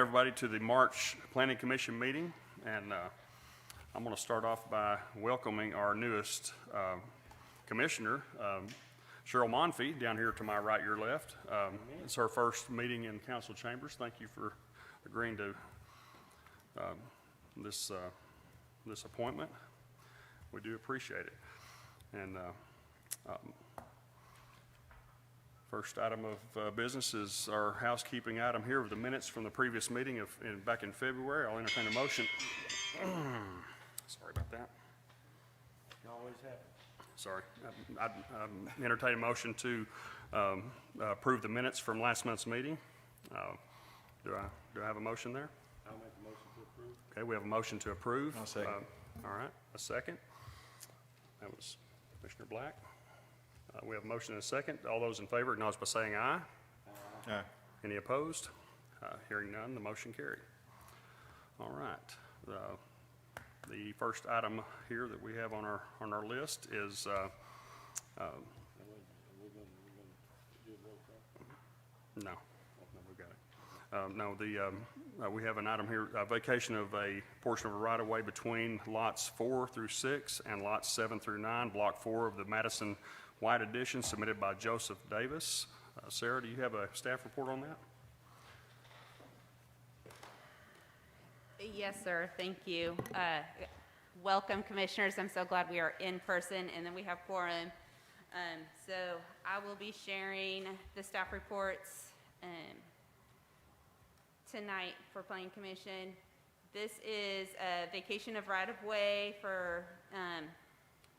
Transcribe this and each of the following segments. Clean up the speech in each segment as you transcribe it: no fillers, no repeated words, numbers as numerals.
Everybody to the March Planning Commission meeting, and I'm going to start off by welcoming our newest commissioner, Cheryl Monfey, down here to my right, your left. It's her first meeting in council chambers. Thank you for agreeing to this appointment. We do appreciate it. And first item of business is our housekeeping item here of the minutes from the previous meeting back in February. I'll entertain a motion. Sorry about that. You always have. Sorry. I'd entertain a motion to approve the minutes from last month's meeting. Do I have a motion there? I'll make a motion to approve. Okay, we have a motion to approve. I'll second. All right, a second. That was Commissioner Black. We have a motion and a second. All those in favor acknowledge by saying aye. Aye. Any opposed? Hearing none, the motion carried. All right. The first item here that we have on our list is no, we got it. We have an item here, vacation of a portion of a right-of-way between lots 4 through 6 and lots 7 through 9, block 4 of the Madison White Edition, submitted by Joseph Davis. Sarah, do you have a staff report on that? Yes, sir. Thank you. Welcome, commissioners. I'm so glad we are in person, and then we have quorum. So I will be sharing the staff reports tonight for Planning Commission. This is a vacation of right-of-way for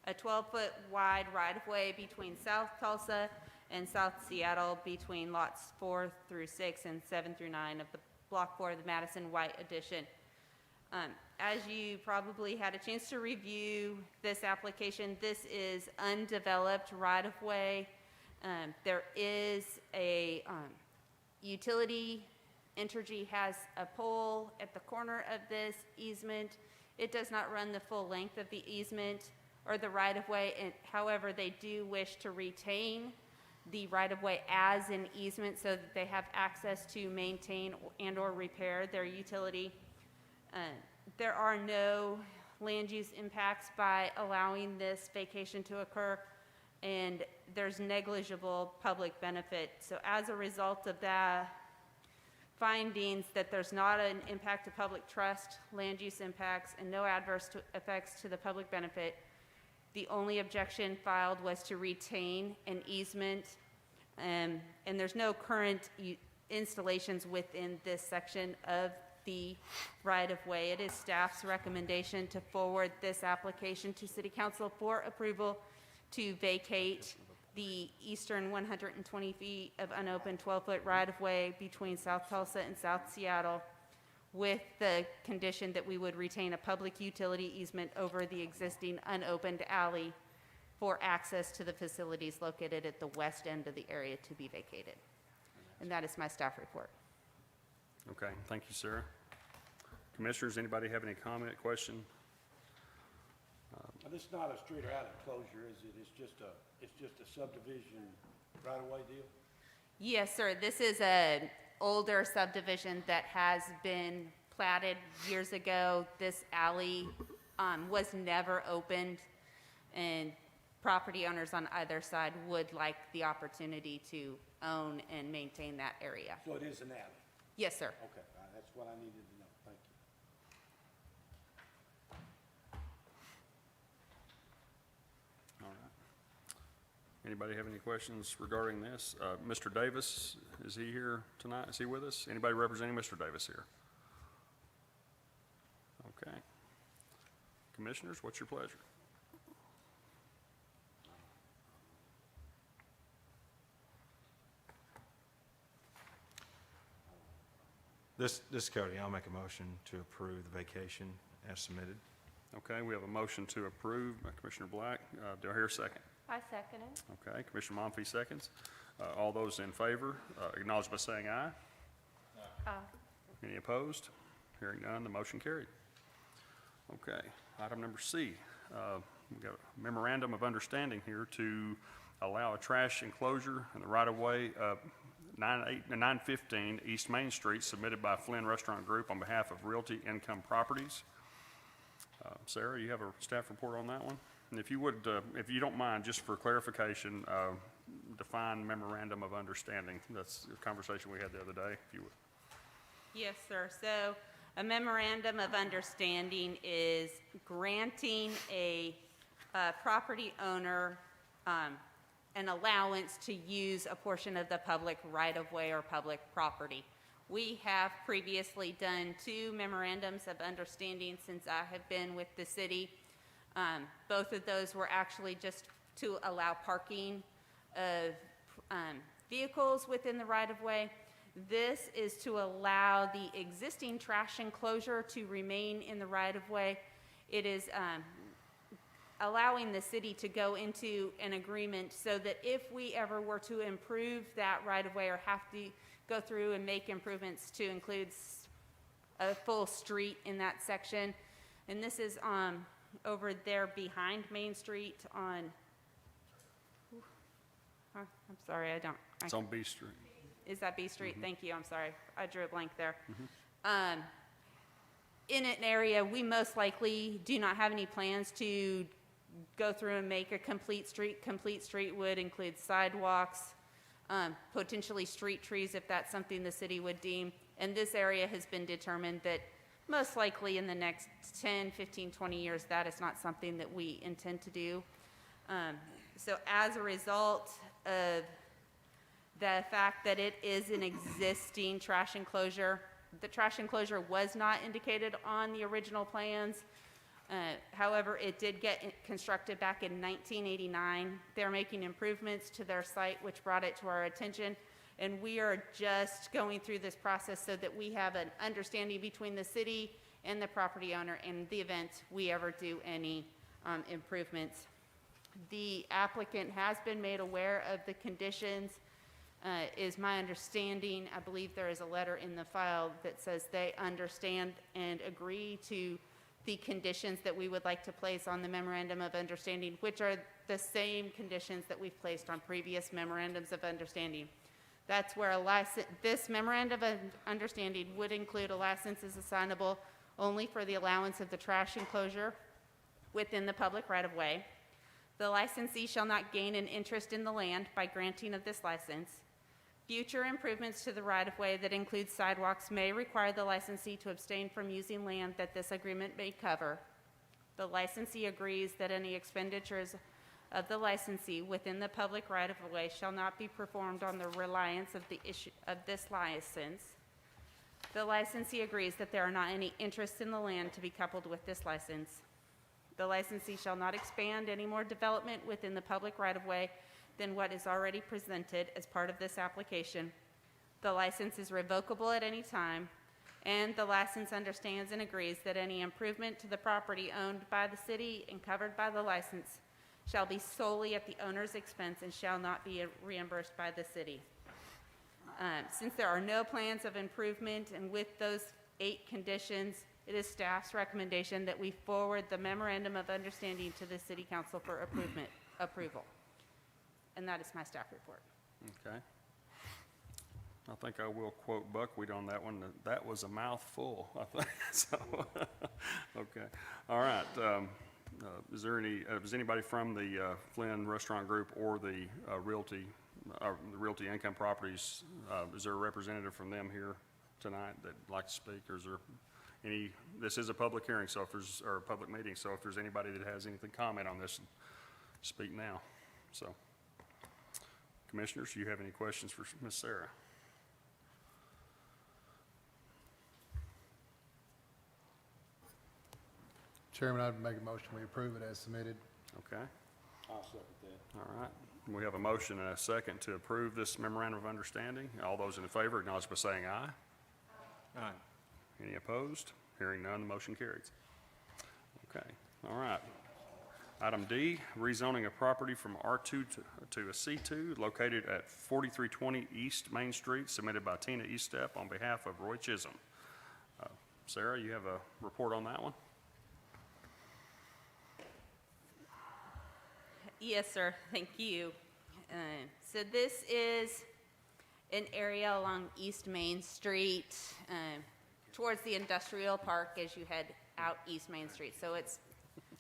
a 12-foot wide right-of-way between South Tulsa and South Seattle between lots 4 through 6 and 7 through 9 of the Block 4 of the Madison White Edition. As you probably had a chance to review this application, this is undeveloped right-of-way. There is a utility. Entergy has a pole at the corner of this easement. It does not run the full length of the easement or the right-of-way, and however, they do wish to retain the right-of-way as an easement so that they have access to maintain and or repair their utility. There are no land use impacts by allowing this vacation to occur, and there's negligible public benefit. So as a result of the findings that there's not an impact to public trust, land use impacts, and no adverse effects to the public benefit, the only objection filed was to retain an easement, and there's no current installations within this section of the right-of-way. It is staff's recommendation to forward this application to City Council for approval to vacate the eastern 120 feet of unopened 12-foot right-of-way between South Tulsa and South Seattle, with the condition that we would retain a public utility easement over the existing unopened alley for access to the facilities located at the west end of the area to be vacated. And that is my staff report. Okay, thank you, Sarah. Commissioners, anybody have any comment, question? This is not a street or alley closure, is it? It's just a subdivision right-of-way deal? Yes, sir. This is an older subdivision that has been platted years ago. This alley was never opened, and property owners on either side would like the opportunity to own and maintain that area. So it is an alley? Yes, sir. Okay, that's what I needed to know. Thank you. All right. Anybody have any questions regarding this? Mr. Davis, is he here tonight? Is he with us? Anybody representing Mr. Davis here? Okay. Commissioners, what's your pleasure? This is Cody. I'll make a motion to approve the vacation as submitted. Okay, we have a motion to approve by Commissioner Black. Do I hear a second? I second it. Okay, Commissioner Monfey seconds. All those in favor, acknowledge by saying aye. Aye. Any opposed? Hearing none, the motion carried. Okay, item number C. We've got a memorandum of understanding here to allow a trash enclosure in the right-of-way 915 East Main Street, submitted by Flynn Restaurant Group on behalf of Realty Income Properties. Sarah, you have a staff report on that one? And if you would, if you don't mind, just for clarification, define memorandum of understanding. That's the conversation we had the other day, if you would. Yes, sir. So a memorandum of understanding is granting a property owner an allowance to use a portion of the public right-of-way or public property. We have previously done 2 memorandums of understanding since I have been with the city. Both of those were actually just to allow parking of vehicles within the right-of-way. This is to allow the existing trash enclosure to remain in the right-of-way. It is allowing the city to go into an agreement so that if we ever were to improve that right-of-way or have to go through and make improvements to include a full street in that section, and this is over there behind Main Street on, I'm sorry, It's on B Street. is that B Street? Thank you, I'm sorry, I drew a blank there. In an area, we most likely do not have any plans to go through and make a complete street. Complete street would include sidewalks, potentially street trees if that's something the city would deem. And this area has been determined that most likely in the next 10, 15, 20 years, that is not something that we intend to do. So as a result of the fact that it is an existing trash enclosure, the trash enclosure was not indicated on the original plans. However, it did get constructed back in 1989. They're making improvements to their site, which brought it to our attention. And we are just going through this process so that we have an understanding between the city and the property owner in the event we ever do any improvements. The applicant has been made aware of the conditions, is my understanding. I believe there is a letter in the file that says they understand and agree to the conditions that we would like to place on the memorandum of understanding, which are the same conditions that we've placed on previous memorandums of understanding. That's where this memorandum of understanding would include a license is assignable only for the allowance of the trash enclosure within the public right-of-way. The licensee shall not gain an interest in the land by granting of this license. Future improvements to the right-of-way that include sidewalks may require the licensee to abstain from using land that this agreement may cover. The licensee agrees that any expenditures of the licensee within the public right-of-way shall not be performed on the reliance of the issue of this license. The licensee agrees that there are not any interests in the land to be coupled with this license. The licensee shall not expand any more development within the public right-of-way than what is already presented as part of this application. The license is revocable at any time, and the license understands and agrees that any improvement to the property owned by the city and covered by the license shall be solely at the owner's expense and shall not be reimbursed by the city. Since there are no plans of improvement, and with those 8 conditions, it is staff's recommendation that we forward the memorandum of understanding to the city council for approval. And that is my staff report. Okay. I think I will quote Buckwheat on that one. That was a mouthful, I think. So, okay. All right. Is anybody from the Flynn Restaurant Group or the Realty Income Properties, is there a representative from them here tonight that'd like to speak, or is there any, this is a public hearing, so or a public meeting, so if there's anybody that has anything to comment on this, speak now. So, Commissioners, do you have any questions for Ms. Sarah? Chairman, I'd make a motion we approve it as submitted. Okay. I'll second that. All right. We have a motion and a second to approve this memorandum of understanding. All those in favor acknowledge by saying aye. Aye. Any opposed? Hearing none, the motion carries. Okay. All right. Item D, rezoning a property from R2 to a C2 located at 4320 East Main Street, submitted by Tina Eastep on behalf of Roy Chisholm. Sarah, you have a report on that one? Yes, sir. Thank you. So this is an area along East Main Street, towards the industrial park as you head out East Main Street. So it's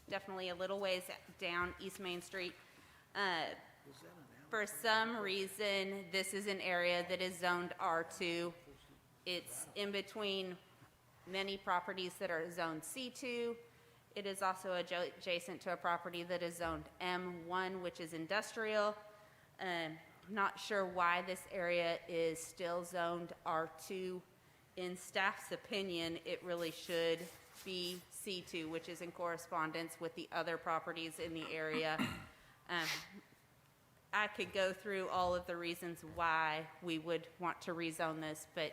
definitely a little ways down East Main Street. For some reason, this is an area that is zoned R2. It's in between many properties that are zoned C2. It is also adjacent to a property that is zoned M1, which is industrial. Not sure why this area is still zoned R2. In staff's opinion, it really should be C2, which is in correspondence with the other properties in the area. I could go through all of the reasons why we would want to rezone this, but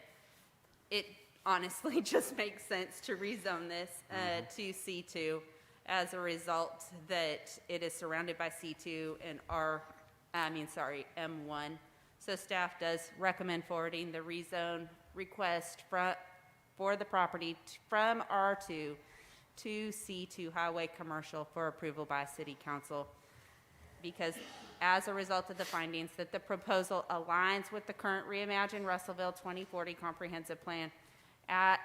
it honestly just makes sense to rezone this to C2 as a result that it is surrounded by C2 and M1. So staff does recommend forwarding the rezone request for the property from R2 to C2 Highway Commercial for approval by City Council, because as a result of the findings that the proposal aligns with the current Reimagine Russellville 2040 Comprehensive Plan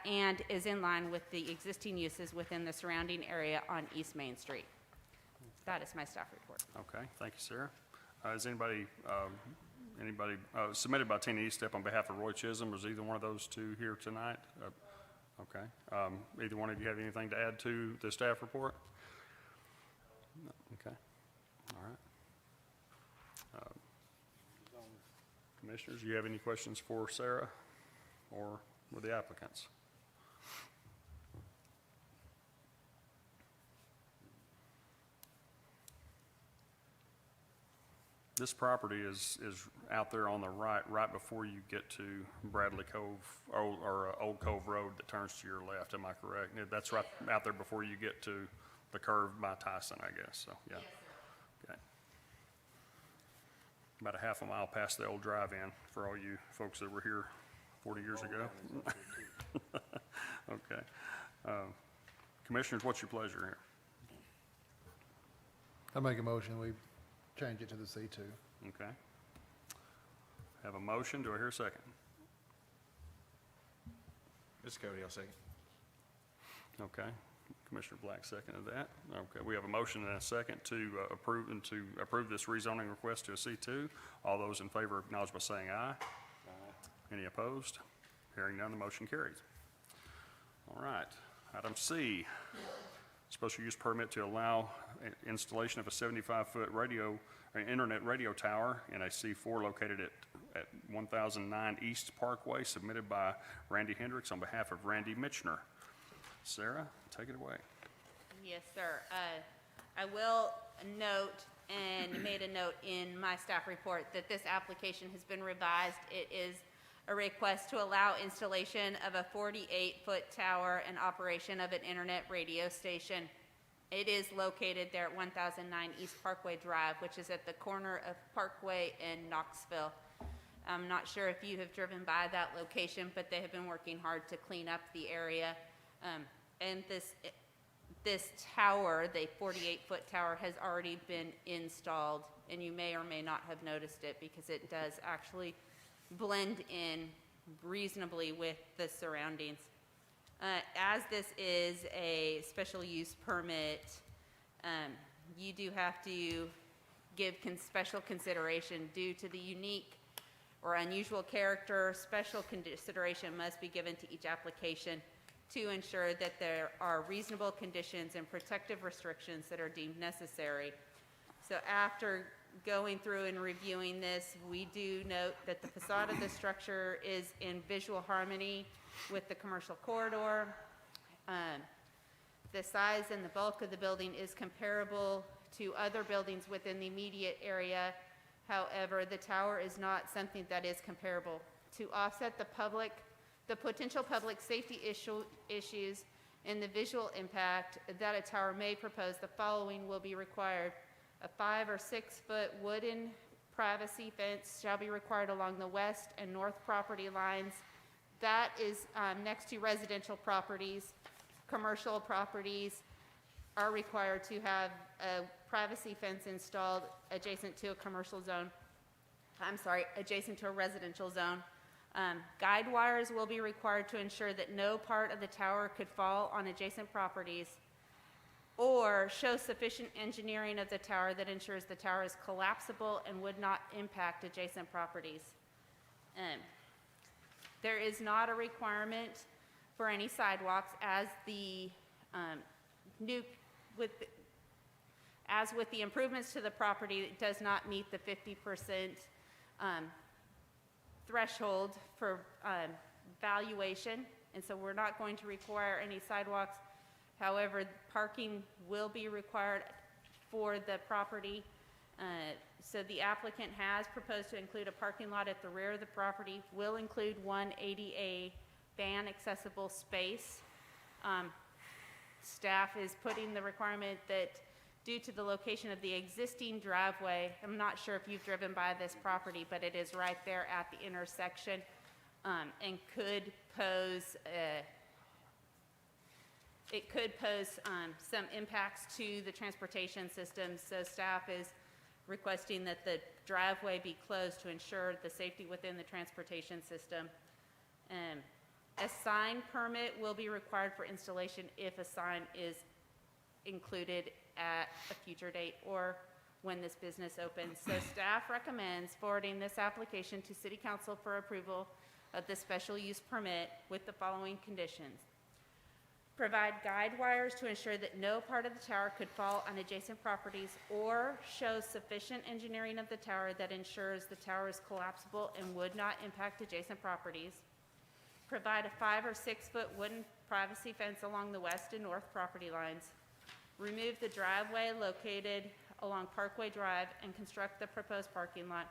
and is in line with the existing uses within the surrounding area on East Main Street. That is my staff report. Okay, thank you, Sarah. Is anybody submitted by Tina Eastep on behalf of Roy Chisholm? Is either one of those two here tonight? Okay. Either one of you have anything to add to the staff report? No. Okay. All right. Commissioners, do you have any questions for Sarah or with the applicants? This property is out there on the right before you get to Bradley Cove, Old Cove Road that turns to your left, am I correct? That's right out there before you get to the curve by Tyson, I guess, so, yeah. Okay. About a half a mile past the old drive-in for all you folks that were here 40 years ago. Okay. Commissioners, what's your pleasure here? I make a motion, we change it to the C2. Okay. Have a motion, do I hear a second? Mr. Cody, I'll second. Okay. Commissioner Black seconded that. Okay, we have a motion and a second to approve this rezoning request to a C2. All those in favor acknowledge by saying aye. Aye. Any opposed? Hearing none, the motion carries. All right, item C, special use permit to allow installation of a 75-foot internet radio tower in a C4 located at 1009 East Parkway, submitted by Randy Hendricks on behalf of Randy Mitchner. Sarah, take it away. Yes, sir. I will note and made a note in my staff report that this application has been revised. It is a request to allow installation of a 48-foot tower and operation of an internet radio station. It is located there at 1009 East Parkway Drive, which is at the corner of Parkway and Knoxville. I'm not sure if you have driven by that location, but they have been working hard to clean up the area. And this tower, the 48-foot tower, has already been installed, and you may or may not have noticed it because it does actually blend in reasonably with the surroundings. As this is a special use permit, you do have to give special consideration due to the unique or unusual character. Special consideration must be given to each application to ensure that there are reasonable conditions and protective restrictions that are deemed necessary. So after going through and reviewing this, we do note that the facade of the structure is in visual harmony with the commercial corridor. The size and the bulk of the building is comparable to other buildings within the immediate area. However, the tower is not something that is comparable. To offset the potential public safety issues and the visual impact that a tower may propose, the following will be required. A 5 or 6 foot wooden privacy fence shall be required along the west and north property lines. That is next to residential properties. Commercial properties are required to have a privacy fence installed adjacent to a commercial zone. adjacent to a residential zone. Guide wires will be required to ensure that no part of the tower could fall on adjacent properties or show sufficient engineering of the tower that ensures the tower is collapsible and would not impact adjacent properties. There is not a requirement for any sidewalks as with the improvements to the property, it does not meet the 50% threshold for valuation, and so we're not going to require any sidewalks. However, parking will be required for the property. So the applicant has proposed to include a parking lot at the rear of the property, will include one ADA van accessible space. Staff is putting the requirement that due to the location of the existing driveway, I'm not sure if you've driven by this property, but it is right there at the intersection, and could pose some impacts to the transportation system. So staff is requesting that the driveway be closed to ensure the safety within the transportation system. A sign permit will be required for installation if a sign is included at a future date or when this business opens. So staff recommends forwarding this application to City Council for approval of the special use permit with the following conditions. Provide guide wires to ensure that no part of the tower could fall on adjacent properties or show sufficient engineering of the tower that ensures the tower is collapsible and would not impact adjacent properties. Provide a 5 or 6 foot wooden privacy fence along the west and north property lines. Remove the driveway located along Parkway Drive and construct the proposed parking lot.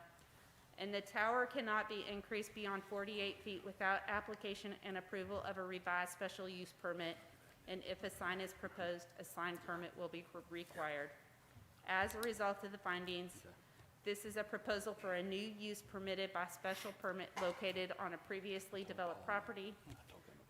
And the tower cannot be increased beyond 48 feet without application and approval of a revised special use permit. And if a sign is proposed, a sign permit will be required. As a result of the findings, this is a proposal for a new use permitted by special permit located on a previously developed property.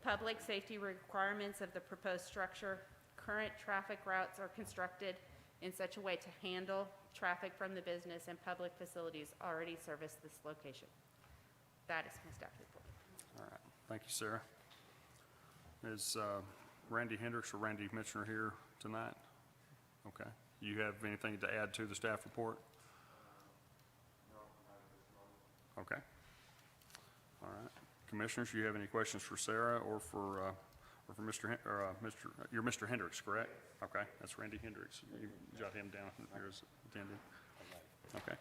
Public safety requirements of the proposed structure. Current traffic routes are constructed in such a way to handle traffic from the business and public facilities already service this location. That is my staff report. All right, thank you, Sarah. Is Randy Hendricks or Randy Mitchner here tonight? Okay. You have anything to add to the staff report? Okay. All right. Commissioners, you have any questions for Sarah or for you're Mr. Hendricks, correct? Okay, that's Randy Hendricks. You jot him down here as attending. Okay.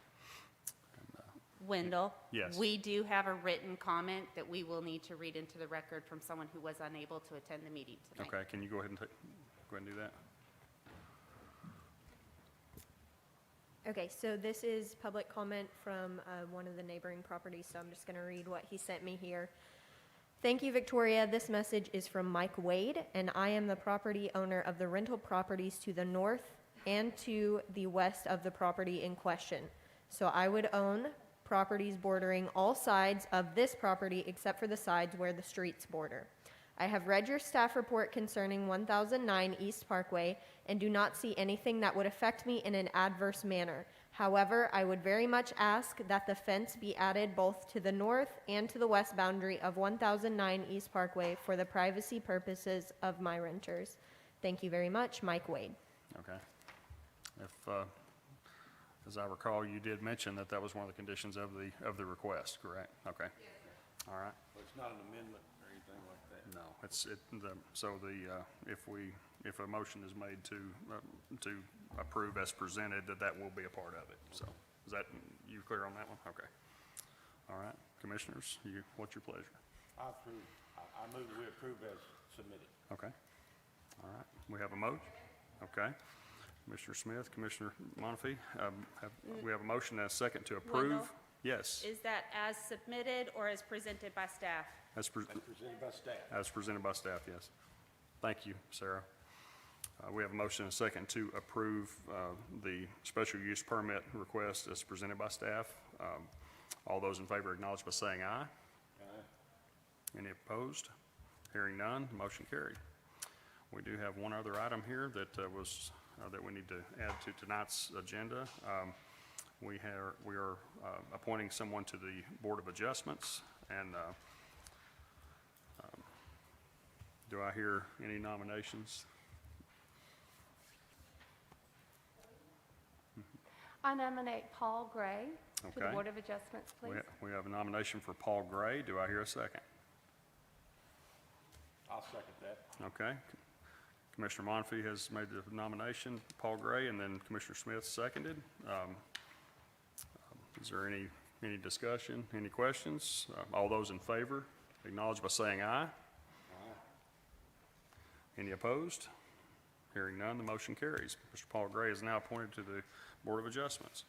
Wendell? Yes. We do have a written comment that we will need to read into the record from someone who was unable to attend the meeting tonight. Okay, can you go ahead and do that? Okay, so this is public comment from one of the neighboring properties, so I'm just going to read what he sent me here. Thank you, Victoria. This message is from Mike Wade, and I am the property owner of the rental properties to the north and to the west of the property in question. So I would own properties bordering all sides of this property except for the sides where the streets border. I have read your staff report concerning 1009 East Parkway and do not see anything that would affect me in an adverse manner. However, I would very much ask that the fence be added both to the north and to the west boundary of 1009 East Parkway for the privacy purposes of my renters. Thank you very much, Mike Wade. Okay. If, as I recall, you did mention that that was one of the conditions of the request, correct? Okay. All right. Well, it's not an amendment or anything like that. No, if a motion is made to approve as presented, that will be a part of it. So, is that, you clear on that one? Okay. All right, commissioners, what's your pleasure? I approve. I move that we approve as submitted. Okay. All right, we have a motion. Okay. Commissioner Smith, Commissioner Montefiore, we have a motion and a second to approve. Wendell? Yes. Is that as submitted or as presented by staff? As As presented by staff. As presented by staff, yes. Thank you, Sarah. We have a motion and a second to approve the special use permit request as presented by staff. All those in favor acknowledge by saying aye. Aye. Any opposed? Hearing none, motion carried. We do have one other item here that we need to add to tonight's agenda. we are appointing someone to the Board of Adjustments, and do I hear any nominations? I nominate Paul Gray to the Okay. Board of Adjustments, please. We have a nomination for Paul Gray. Do I hear a second? I'll second that. Okay. Commissioner Monfee has made the nomination, Paul Gray, and then Commissioner Smith seconded. Is there any discussion, any questions? All those in favor, acknowledge by saying aye. Any opposed? Hearing none, the motion carries. Mr. Paul Gray is now appointed to the Board of Adjustments.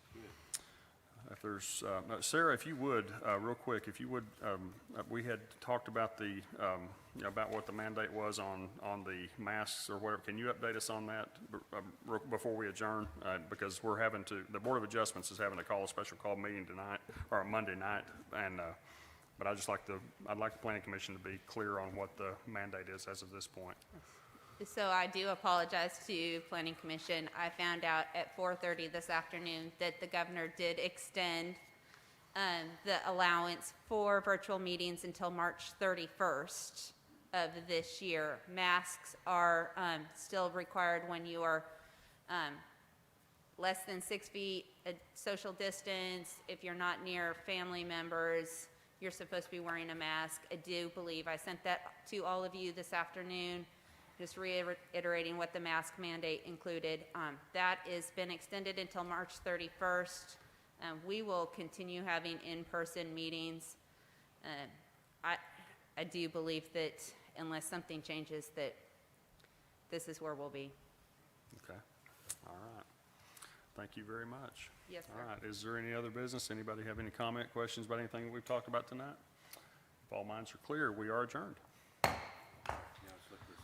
If there's, Sarah, if you would, real quick, if you would, we had talked about about what the mandate was on the masks or whatever. Can you update us on that before we adjourn? Because the Board of Adjustments is having to call a special call meeting tonight, or Monday night, and, but I'd like the Planning Commission to be clear on what the mandate is as of this point. So I do apologize to Planning Commission. I found out at 4:30 this afternoon that the governor did extend the allowance for virtual meetings until March 31st of this year. Masks are still required when you are less than 6 feet social distance. If you're not near family members, you're supposed to be wearing a mask. I do believe I sent that to all of you this afternoon, just reiterating what the mask mandate included. That has been extended until March 31st. We will continue having in-person meetings. I do believe that unless something changes, that this is where we'll be. Okay. All right. Thank you very much. Yes, sir. All right. Is there any other business? Anybody have any comment, questions about anything that we've talked about tonight? If all minds are clear, we are adjourned.